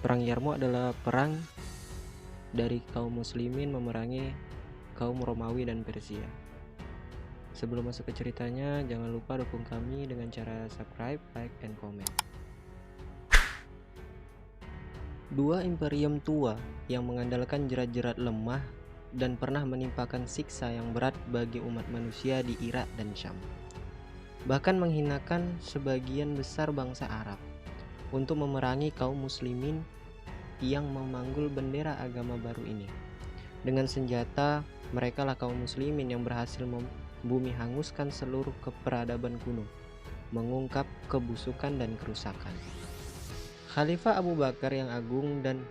Perang Yarmouk adalah perang dari kaum muslimin memerangi kaum Romawi dan Persia. Sebelum masuk ke ceritanya, jangan lupa dukung kami dengan cara subscribe, like, and comment. Dua imperium tua yang mengandalkan jerat-jerat lemah dan pernah menimpakan siksa yang berat bagi umat manusia di Irak dan Syam. Bahkan menghinakan sebagian besar bangsa Arab untuk memerangi kaum muslimin yang memanggul bendera agama baru ini. Dengan senjata, mereka lah kaum muslimin yang berhasil membumi hanguskan seluruh keperadaban kuno, mengungkap kebusukan dan kerusakan. Khalifah Abu Bakar yang agung dan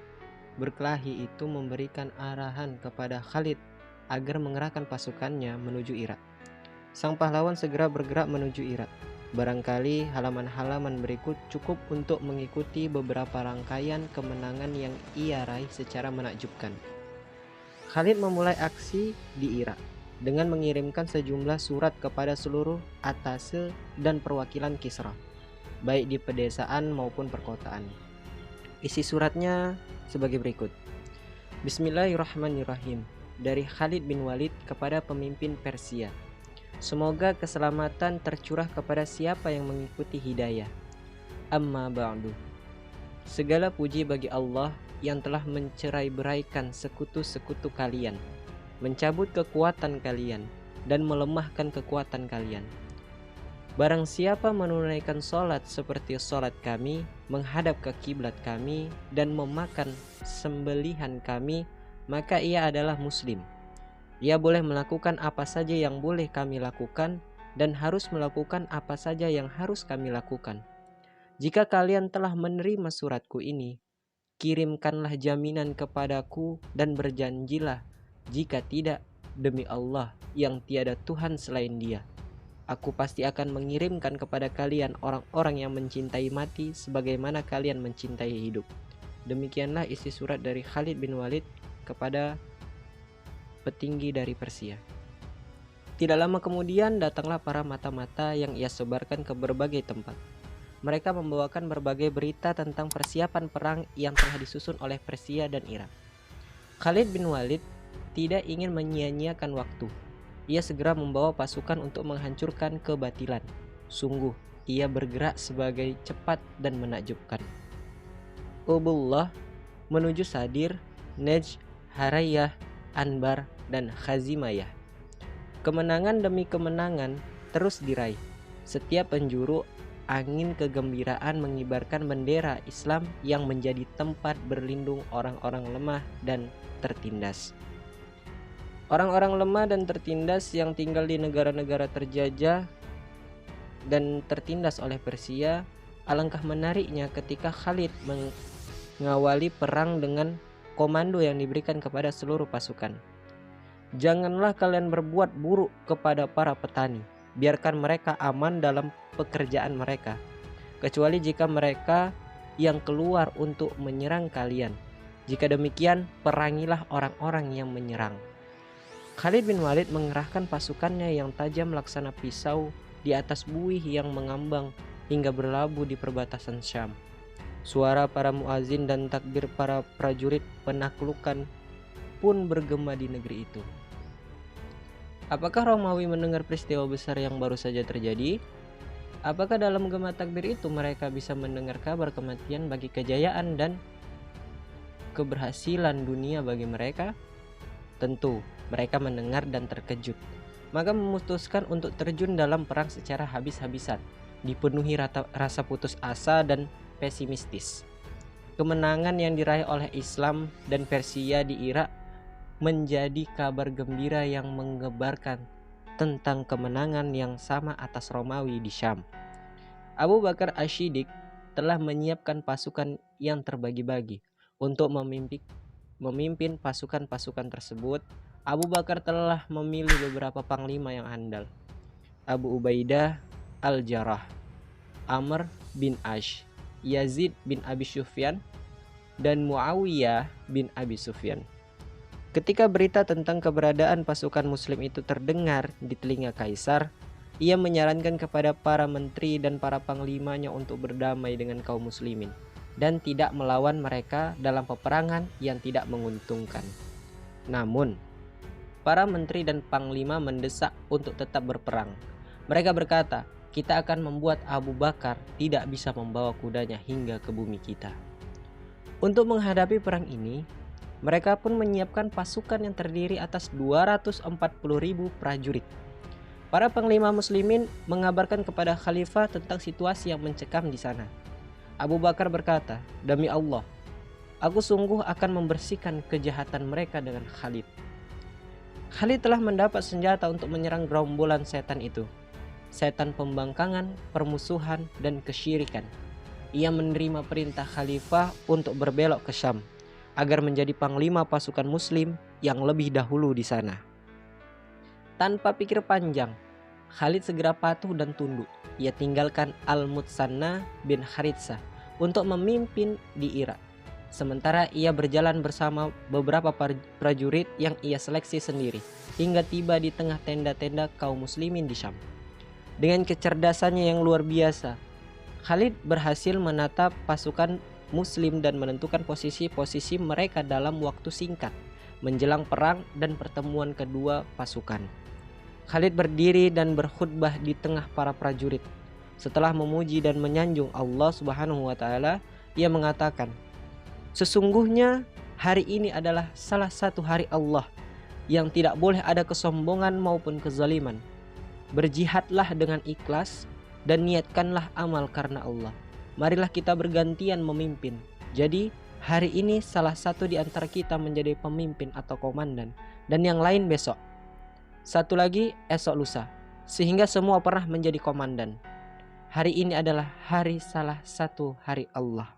berkelahi itu memberikan arahan kepada Khalid agar mengerahkan pasukannya menuju Irak. Sang pahlawan segera bergerak menuju Irak. Barangkali halaman-halaman berikut cukup untuk mengikuti beberapa rangkaian kemenangan yang ia raih secara menakjubkan. Khalid memulai aksi di Irak dengan mengirimkan sejumlah surat kepada seluruh atase dan perwakilan Kisra, baik di pedesaan maupun perkotaan. Isi suratnya sebagai berikut. Bismillahirrahmanirrahim. Dari Khalid bin Walid kepada pemimpin Persia. Semoga keselamatan tercurah kepada siapa yang mengikuti hidayah. Amma ba'du. Segala puji bagi Allah yang telah mencerai-beraikan sekutu-sekutu kalian, mencabut kekuatan kalian, dan melemahkan kekuatan kalian. Barang siapa menunaikan sholat seperti sholat kami, menghadap ke kiblat kami, dan memakan sembelihan kami, maka ia adalah muslim. Ia boleh melakukan apa saja yang boleh kami lakukan dan harus melakukan apa saja yang harus kami lakukan. Jika kalian telah menerima suratku ini, kirimkanlah jaminan kepadaku dan berjanjilah. Jika tidak, demi Allah yang tiada Tuhan selain Dia, aku pasti akan mengirimkan kepada kalian orang-orang yang mencintai mati sebagaimana kalian mencintai hidup. Demikianlah isi surat dari Khalid bin Walid kepada petinggi dari Persia. Tidak lama kemudian datanglah para mata-mata yang ia sebarkan ke berbagai tempat. Mereka membawakan berbagai berita tentang persiapan perang yang telah disusun oleh Persia dan Irak. Khalid bin Walid tidak ingin menyia-nyiakan waktu. Ia segera membawa pasukan untuk menghancurkan kebatilan. Sungguh, ia bergerak sebagai cepat dan menakjubkan. Ubullah menuju Sadir, Najd, Harayah, Anbar, dan Khazimayah. Kemenangan demi kemenangan terus diraih. Setiap penjuru angin kegembiraan mengibarkan bendera Islam yang menjadi tempat berlindung orang-orang lemah dan tertindas. Orang-orang lemah dan tertindas yang tinggal di negara-negara terjajah dan tertindas oleh Persia, alangkah menariknya ketika Khalid mengawali perang dengan komando yang diberikan kepada seluruh pasukan. Janganlah kalian berbuat buruk kepada para petani, biarkan mereka aman dalam pekerjaan mereka, kecuali jika mereka yang keluar untuk menyerang kalian. Jika demikian, perangilah orang-orang yang menyerang. Khalid bin Walid mengerahkan pasukannya yang tajam laksana pisau di atas buih yang mengambang hingga berlabuh di perbatasan Syam. Suara para muazin dan takbir para prajurit penaklukan pun bergema di negeri itu. Apakah Romawi mendengar peristiwa besar yang baru saja terjadi? Apakah dalam gema takbir itu mereka bisa mendengar kabar kematian bagi kejayaan dan keberhasilan dunia bagi mereka? Tentu, mereka mendengar dan terkejut. Maka memutuskan untuk terjun dalam perang secara habis-habisan, dipenuhi rasa putus asa dan pesimistis. Kemenangan yang diraih oleh Islam dan Persia di Irak menjadi kabar gembira yang mengebarkan tentang kemenangan yang sama atas Romawi di Syam. Abu Bakar Asy-Siddiq telah menyiapkan pasukan yang terbagi-bagi untuk memimpin pasukan-pasukan tersebut. Abu Bakar telah memilih beberapa panglima yang handal: Abu Ubaidah Al-Jarrah, Amr bin Ash, Yazid bin Abi Sufyan, dan Muawiyah bin Abi Sufyan. Ketika berita tentang keberadaan pasukan muslim itu terdengar di telinga Kaisar, ia menyarankan kepada para menteri dan para panglimanya untuk berdamai dengan kaum muslimin. dan tidak melawan mereka dalam peperangan yang tidak menguntungkan. Namun, para menteri dan panglima mendesak untuk tetap berperang. Mereka berkata, "Kita akan membuat Abu Bakar tidak bisa membawa kudanya hingga ke bumi kita." Untuk menghadapi perang ini, mereka pun menyiapkan pasukan yang terdiri atas 240.000 prajurit. Para panglima muslimin mengabarkan kepada khalifah tentang situasi yang mencekam di sana. Abu Bakar berkata, "Demi Allah, aku sungguh akan membersihkan kejahatan mereka dengan Khalid." Khalid telah mendapat senjata untuk menyerang gerombolan setan itu. Setan pembangkangan, permusuhan, dan kesyirikan. Ia menerima perintah khalifah untuk berbelok ke Syam agar menjadi panglima pasukan muslim yang lebih dahulu di sana. Tanpa pikir panjang, Khalid segera patuh dan tunduk. Ia tinggalkan Al-Mutsanna bin Haritsah untuk memimpin di Irak. Sementara ia berjalan bersama beberapa prajurit yang ia seleksi sendiri hingga tiba di tengah tenda-tenda kaum muslimin di Syam. Dengan kecerdasannya yang luar biasa, Khalid berhasil menatap pasukan muslim dan menentukan posisi-posisi mereka dalam waktu singkat menjelang perang dan pertemuan kedua pasukan. Khalid berdiri dan berkhutbah di tengah para prajurit. Setelah memuji dan menyanjung Allah Subhanahu wa taala, ia mengatakan, "Sesungguhnya hari ini adalah salah satu hari Allah yang tidak boleh ada kesombongan maupun kezaliman. Berjihadlah dengan ikhlas dan niatkanlah amal karena Allah. Marilah kita bergantian memimpin. Jadi hari ini salah satu di antara kita menjadi pemimpin atau komandan, dan yang lain besok. Satu lagi esok lusa, sehingga semua pernah menjadi komandan. Hari ini adalah hari salah satu hari Allah."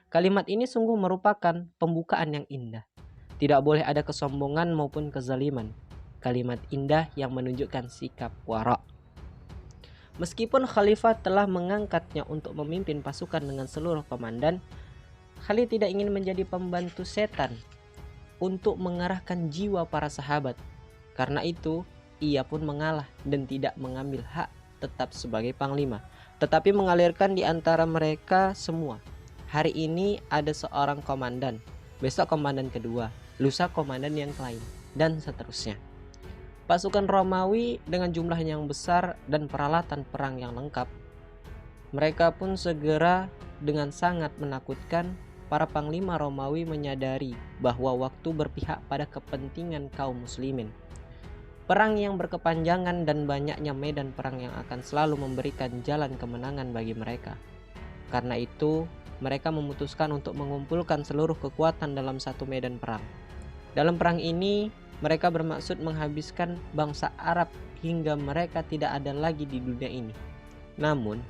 Kalimat ini sungguh merupakan pembukaan yang indah. Tidak boleh ada kesombongan maupun kezaliman. Kalimat indah yang menunjukkan sikap wara'. Meskipun khalifah telah mengangkatnya untuk memimpin pasukan dengan seluruh komandan, Khalid tidak ingin menjadi pembantu setan untuk mengarahkan jiwa para sahabat. Karena itu, ia pun mengalah dan tidak mengambil hak tetap sebagai panglima, tetapi mengalirkan di antara mereka semua. Hari ini ada seorang komandan, besok komandan kedua, lusa komandan yang lain, dan seterusnya. Pasukan Romawi dengan jumlah yang besar dan peralatan perang yang lengkap, mereka pun segera dengan sangat menakutkan. Para panglima Romawi menyadari bahwa waktu berpihak pada kepentingan kaum muslimin. Perang yang berkepanjangan dan banyaknya medan perang yang akan selalu memberikan jalan kemenangan bagi mereka. Karena itu, mereka memutuskan untuk mengumpulkan seluruh kekuatan dalam satu medan perang. Dalam perang ini, mereka bermaksud menghabiskan bangsa Arab hingga mereka tidak ada lagi di dunia ini. Namun,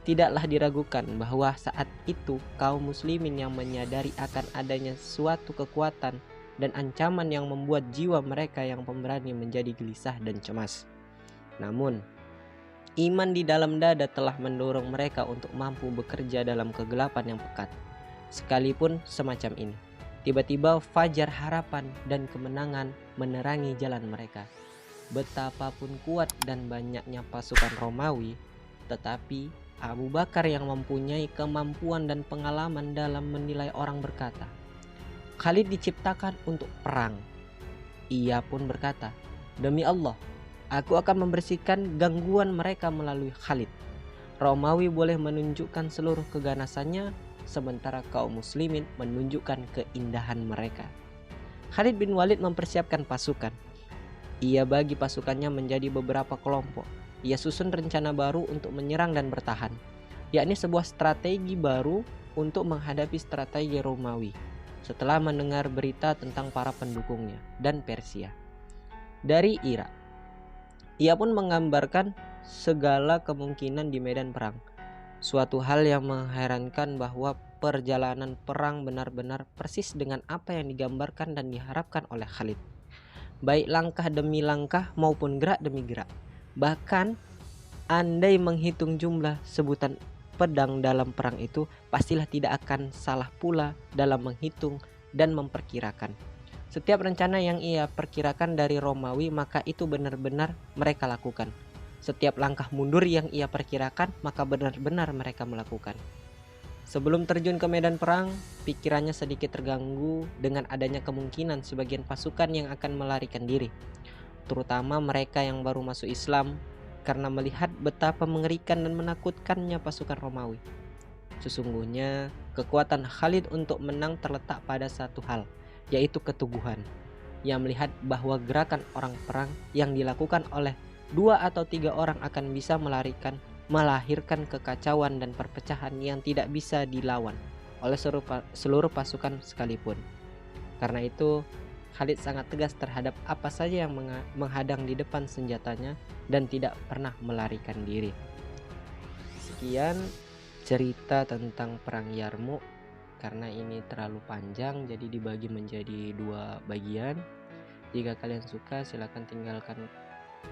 tidaklah diragukan bahwa saat itu kaum muslimin yang menyadari akan adanya suatu kekuatan dan ancaman yang membuat jiwa mereka yang pemberani menjadi gelisah dan cemas. Namun, iman di dalam dada telah mendorong mereka untuk mampu bekerja dalam kegelapan yang pekat. Sekalipun semacam ini, tiba-tiba fajar harapan dan kemenangan menerangi jalan mereka. Betapapun kuat dan banyaknya pasukan Romawi, tetapi Abu Bakar yang mempunyai kemampuan dan pengalaman dalam menilai orang berkata, "Khalid diciptakan untuk perang." Ia pun berkata, "Demi Allah, aku akan membersihkan gangguan mereka melalui Khalid. Romawi boleh menunjukkan seluruh keganasannya, sementara kaum muslimin menunjukkan keindahan mereka." Khalid bin Walid mempersiapkan pasukan. Ia bagi pasukannya menjadi beberapa kelompok. Ia susun rencana baru untuk menyerang dan bertahan, yakni sebuah strategi baru untuk menghadapi strategi Romawi setelah mendengar berita tentang para pendukungnya dan Persia. Dari Irak, ia pun menggambarkan segala kemungkinan di medan perang. Suatu hal yang mengherankan bahwa perjalanan perang benar-benar persis dengan apa yang digambarkan dan diharapkan oleh Khalid. Baik langkah demi langkah maupun gerak demi gerak. Bahkan andai menghitung jumlah sebutan pedang dalam perang itu, pastilah tidak akan salah pula dalam menghitung dan memperkirakan. Setiap rencana yang ia perkirakan dari Romawi, maka itu benar-benar mereka lakukan. Setiap langkah mundur yang ia perkirakan, maka benar-benar mereka melakukan. Sebelum terjun ke medan perang, pikirannya sedikit terganggu dengan adanya kemungkinan sebagian pasukan yang akan melarikan diri, terutama mereka yang baru masuk Islam, karena melihat betapa mengerikan dan menakutkannya pasukan Romawi. Sesungguhnya, kekuatan Khalid untuk menang terletak pada satu hal, yaitu keteguhan. Ia melihat bahwa gerakan orang perang yang dilakukan oleh 2 atau 3 orang akan bisa melahirkan kekacauan dan perpecahan yang tidak bisa dilawan oleh seluruh pasukan sekalipun. Karena itu, Khalid sangat tegas terhadap apa saja yang menghadang di depan senjatanya dan tidak pernah melarikan diri. Sekian cerita tentang perang Yarmouk. Karena ini terlalu panjang, jadi dibagi menjadi 2 bagian. Jika kalian suka, silahkan tinggalkan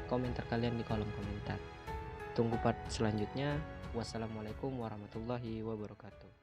komentar kalian di kolom komentar. Tunggu part selanjutnya. Wassalamualaikum warahmatullahi wabarakatuh.